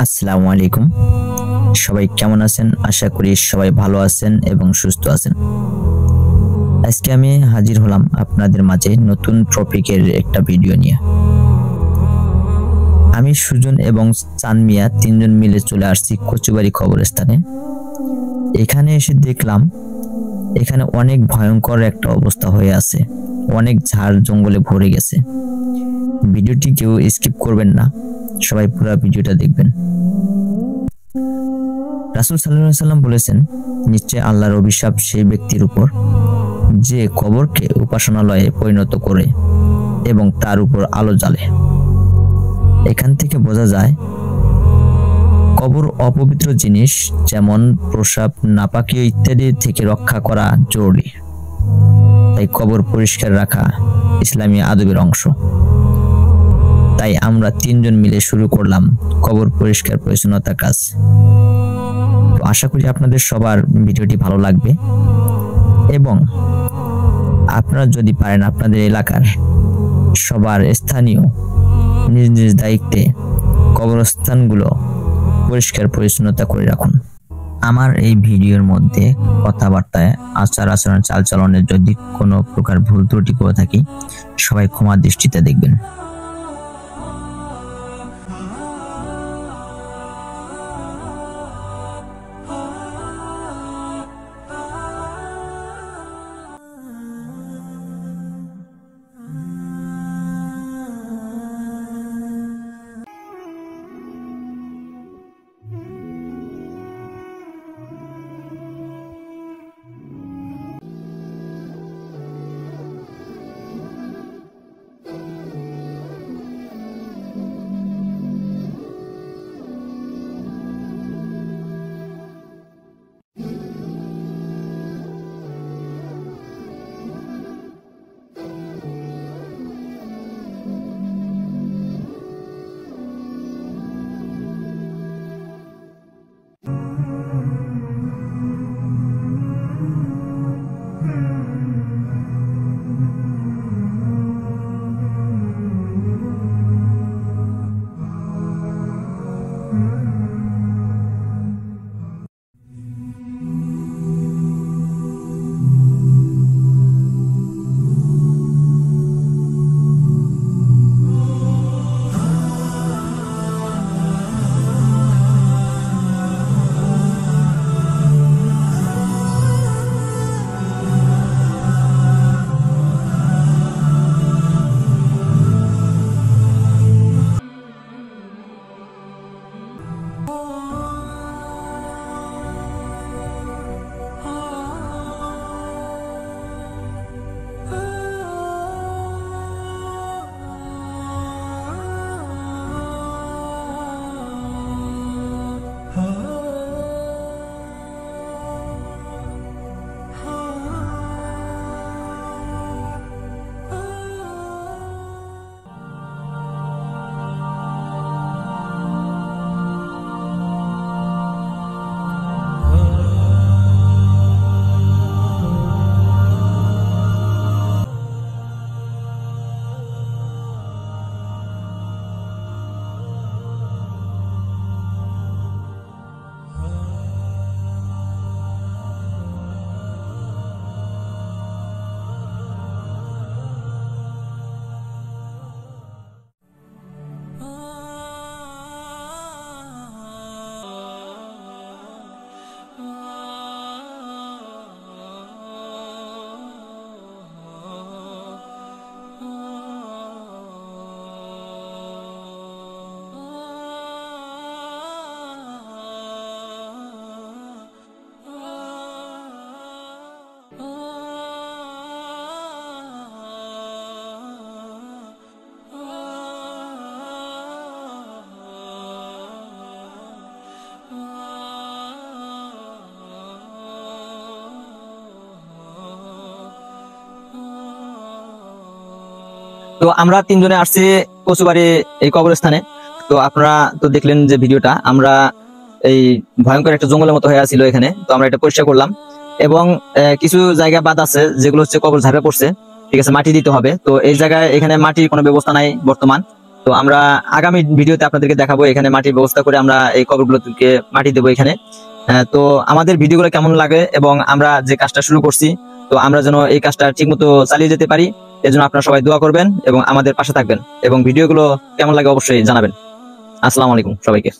আসসালামু আলাইকুম। সবাই কেমন আছেন? আশা করি সবাই ভালো আছেন এবং সুস্থ আছেন। আজকে আমি হাজির হলাম আপনাদের মাঝে নতুন টপিকের একটা ভিডিও নিয়ে। আমি সুজন এবং চান মিয়া তিনজন মিলে চলে আসছি কচুবাড়ি কবরস্থানে। এখানে এসে দেখলাম এখানে অনেক ভয়ঙ্কর একটা অবস্থা হয়ে আছে, অনেক ঝাড় জঙ্গলে ভরে গেছে। ভিডিওটি কেউ স্কিপ করবেন না, সবাই পুরো ভিডিওটা দেখবেন। রাসূল সাল্লাল্লাহু আলাইহি সাল্লাম বলেছেন, নিশ্চয় আল্লাহর অভিশাপ সেই ব্যক্তির উপর যে কবরকে উপাসনালয়ে পরিণত করে এবং তার উপর আলো জ্বালে। এখান থেকে বোঝা যায় কবর অপবিত্র জিনিস যেমন প্রসাব, নাপাকীয় ইত্যাদি থেকে রক্ষা করা জরুরি। তাই কবর পরিষ্কার রাখা ইসলামী আদবের অংশ। তাই আমরা তিনজন মিলে শুরু করলাম কবর পরিষ্কার পরিচ্ছন্নতার কাজ। তো আশা করি আপনাদের সবার ভিডিওটি ভালো লাগবে এবং আপনারা যদি পারেন আপনাদের এলাকার সবার স্থানীয় নিজ নিজ দায়িত্বে কবরস্থানগুলো পরিষ্কার পরিচ্ছন্নতা করে রাখুন। আমার এই ভিডিওর মধ্যে কথাবার্তায়, আচার আচরণ, চালচলনে যদি কোনো প্রকার ভুল ত্রুটি করে থাকি সবাই ক্ষমা দৃষ্টিতে দেখবেন। তো আমরা তিনজনে আসছি কচুবাড়ি এই কবরস্থানে। তো আপনারা তো দেখলেন যে ভিডিওটা, আমরা এই ভয়ঙ্কর একটা জঙ্গলের মতো হয়ে আছিল এখানে। তো আমরা এটা পরিষ্কার করলাম এবং কিছু জায়গা বাদ আছে যেগুলো হচ্ছে কবর ঝাড়ে পড়ছে, ঠিক আছে, মাটি দিতে হবে। তো এই জায়গায় এখানে মাটির কোনো ব্যবস্থা নাই বর্তমান। তো আমরা আগামী ভিডিওতে আপনাদেরকে দেখাবো এখানে মাটির ব্যবস্থা করে আমরা এই কবরগুলোকে মাটি দেবো এখানে। তো আমাদের ভিডিওগুলো কেমন লাগে এবং আমরা যে কাজটা শুরু করছি, তো আমরা যেন এই কাজটা ঠিকমতো চালিয়ে যেতে পারি, এজন্য আপনারা সবাই দোয়া করবেন এবং আমাদের পাশে থাকবেন এবং ভিডিওগুলো কেমন লাগে অবশ্যই জানাবেন। আসসালামু আলাইকুম সবাইকে।